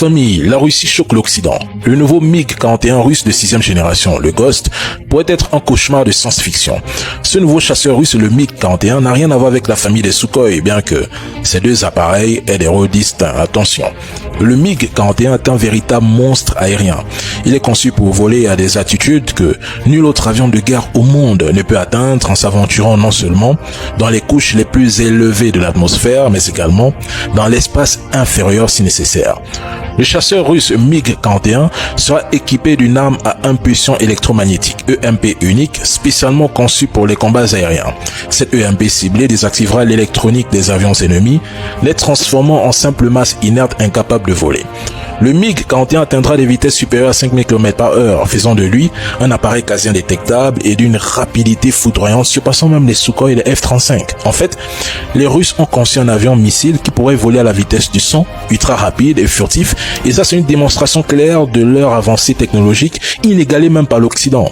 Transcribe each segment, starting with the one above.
Famille, la Russie choque l'Occident. Le nouveau MiG-41 russe de 6e génération, le Ghost, pourrait être un cauchemar de science-fiction. Ce nouveau chasseur russe, le MiG-41, n'a rien à voir avec la famille des Sukhoi, bien que ces deux appareils aient des rôles distincts. Attention, le MiG-41 est un véritable monstre aérien. Il est conçu pour voler à des altitudes que nul autre avion de guerre au monde ne peut atteindre en s'aventurant non seulement dans les couches les plus élevées de l'atmosphère, mais également dans l'espace inférieur si nécessaire. Le chasseur russe MiG-41 sera équipé d'une arme à impulsion électromagnétique EMP unique spécialement conçue pour les combats aériens. Cette EMP ciblée désactivera l'électronique des avions ennemis, les transformant en simple masse inerte incapable de voler. Le MiG-41 atteindra des vitesses supérieures à 5000 km/h, faisant de lui un appareil quasi indétectable et d'une rapidité foudroyante surpassant même les Sukhoi et les F-35. En fait, les Russes ont conçu un avion missile qui pourrait voler à la vitesse du son, ultra rapide et furtif, et ça c'est une démonstration claire de leur avancée technologique inégalée même par l'Occident.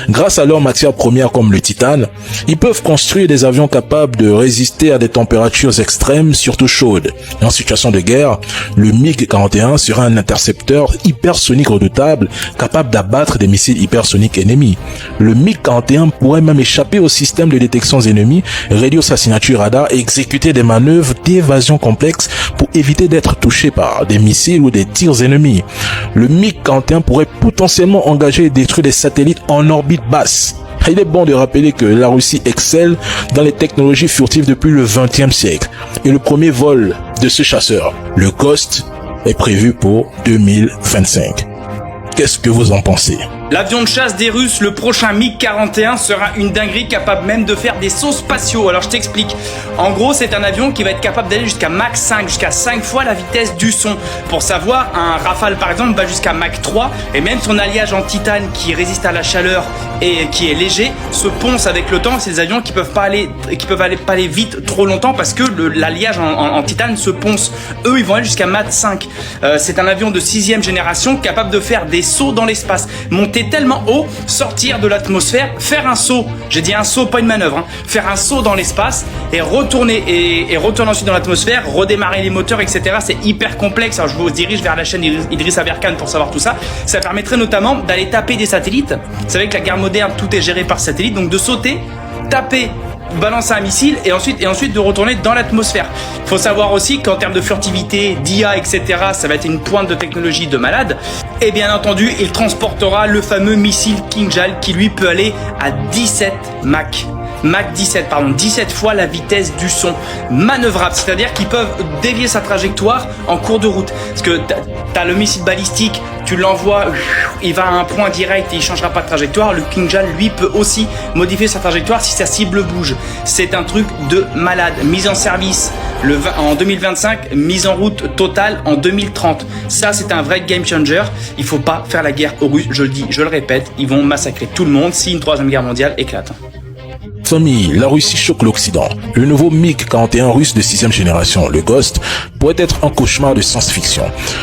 Grâce à leurs matières premières comme le titane, ils peuvent construire des avions capables de résister à des températures extrêmes, surtout chaudes. Et en situation de guerre, le MiG-41 sera un intercepteur hypersonique redoutable capable d'abattre des missiles hypersoniques ennemis. Le MiG-41 pourrait même échapper au système de détection ennemis, réduire sa signature radar et exécuter des manœuvres d'évasion complexes pour éviter d'être touché par des missiles ou des tirs ennemis. Le MiG-41 pourrait potentiellement engager et détruire des satellites en orbite basse. Il est bon de rappeler que la Russie excelle dans les technologies furtives depuis le XXe siècle. Et le premier vol de ce chasseur, le Ghost, est prévu pour 2025. Qu'est-ce que vous en pensez? L'avion de chasse des Russes, le prochain MiG-41, sera une dinguerie capable même de faire des sauts spatiaux. Alors je t'explique. En gros, c'est un avion qui va être capable d'aller jusqu'à Mach 5, jusqu'à 5 fois la vitesse du son. Pour savoir, un Rafale par exemple va jusqu'à Mach 3 et même son alliage en titane qui résiste à la chaleur et qui est léger se ponce avec le temps. C'est des avions qui peuvent pas aller vite trop longtemps parce que l'alliage en titane se ponce. Eux, ils vont aller jusqu'à Mach 5. C'est un avion de 6e génération capable de faire des sauts dans l'espace, monter tellement haut, sortir de l'atmosphère, faire un saut, j'ai dit un saut, pas une manœuvre, hein, faire un saut dans l'espace et retourner ensuite dans l'atmosphère, redémarrer les moteurs, etc. C'est hyper complexe. Alors je vous dirige vers la chaîne Idriss Aberkan pour savoir tout ça. Ça permettrait notamment d'aller taper des satellites. Vous savez que la guerre moderne, tout est géré par satellite, donc de sauter, taper, balancer un missile et ensuite de retourner dans l'atmosphère. Il faut savoir aussi qu'en termes de furtivité, d'IA, etc., ça va être une pointe de technologie de malade. Et bien entendu, il transportera le fameux missile Kinjal qui lui peut aller à 17 Mach 17 fois la vitesse du son, manœuvrable, c'est-à-dire qu'ils peuvent dévier sa trajectoire en cours de route. Parce que t'as le missile balistique, tu l'envoies, il va à un point direct et il changera pas de trajectoire. Le Kinjal, lui, peut aussi modifier sa trajectoire si sa cible bouge. C'est un truc de malade. Mise en service en 2025, mise en route totale en 2030. Ça, c'est un vrai game changer. Il faut pas faire la guerre aux Russes, je le dis, je le répète, ils vont massacrer tout le monde si une 3e guerre mondiale éclate. Famille, la Russie choque l'Occident. Le nouveau MiG-41 russe de 6e génération, le Ghost, pourrait être un cauchemar de science-fiction.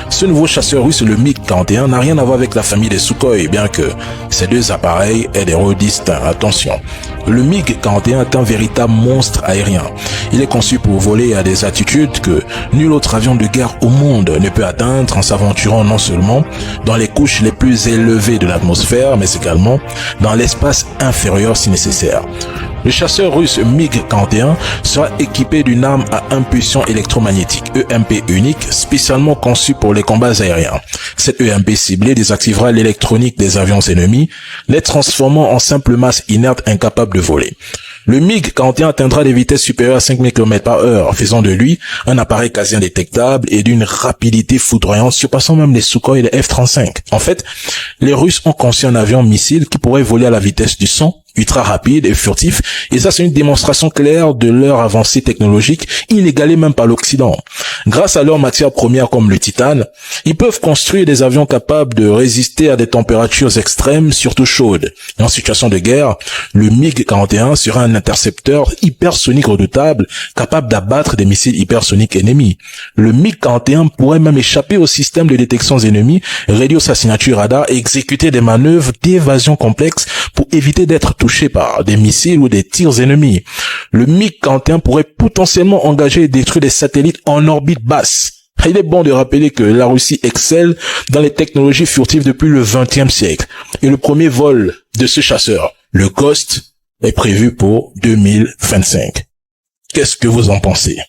Ce nouveau chasseur russe, le MiG-41, n'a rien à voir avec la famille des Sukhoi, bien que ces deux appareils aient des rôles distincts. Attention, le MiG-41 est un véritable monstre aérien. Il est conçu pour voler à des altitudes que nul autre avion de guerre au monde ne peut atteindre en s'aventurant non seulement dans les couches les plus élevées de l'atmosphère, mais également dans l'espace inférieur si nécessaire. Le chasseur russe MiG-41 sera équipé d'une arme à impulsion électromagnétique EMP unique spécialement conçue pour les combats aériens. Cette EMP ciblée désactivera l'électronique des avions ennemis, les transformant en simple masse inerte incapable de voler. Le MiG-41 atteindra des vitesses supérieures à 5000 km/h, faisant de lui un appareil quasi indétectable et d'une rapidité foudroyante surpassant même les Sukhoi et les F-35. En fait, les Russes ont conçu un avion missile qui pourrait voler à la vitesse du son, ultra rapide et furtif, et ça c'est une démonstration claire de leur avancée technologique inégalée même par l'Occident. Grâce à leurs matières premières comme le titane, ils peuvent construire des avions capables de résister à des températures extrêmes, surtout chaudes. Et en situation de guerre, le MiG-41 sera un intercepteur hypersonique redoutable capable d'abattre des missiles hypersoniques ennemis. Le MiG-41 pourrait même échapper au système de détection ennemis, réduire sa signature radar et exécuter des manœuvres d'évasion complexes pour éviter d'être touché par des missiles ou des tirs ennemis. Le MiG-41 pourrait potentiellement engager et détruire des satellites en orbite basse. Il est bon de rappeler que la Russie excelle dans les technologies furtives depuis le XXe siècle. Et le premier vol de ce chasseur, le Ghost, est prévu pour 2025. Qu'est-ce que vous en pensez?